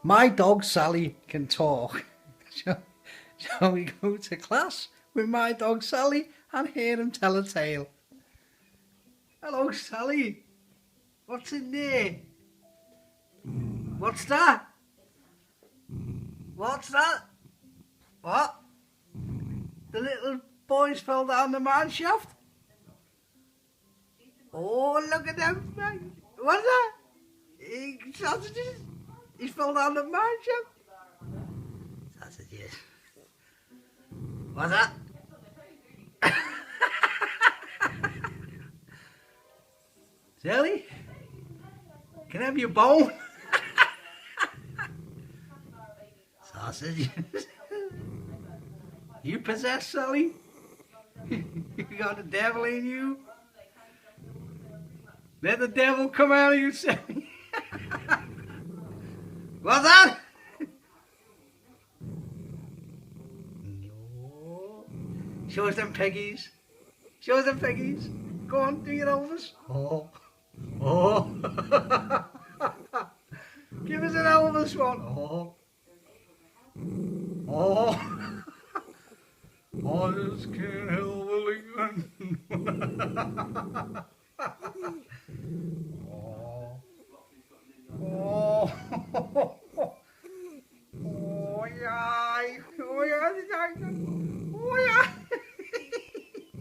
My dog Sally can talk. Shall we go to class with my dog Sally and hear him tell a tale? Hello, Sally. What's in there? What's that? What's that? What? The little boys fell down the mine shaft? Oh, look at them. What's that? Sausages? He fell down the mine shaft? Sausages. What's that? Sally? Can I have your bone? Sausages. You possessed, Sally? You got the devil in you? Let the devil come out of you, Sally. What's that? No. Show us them peggies. Show us them peggies. Go on, do your Elvis. Oh. Oh. Give us an Elvis one. Oh. Oh. I just can't help believing.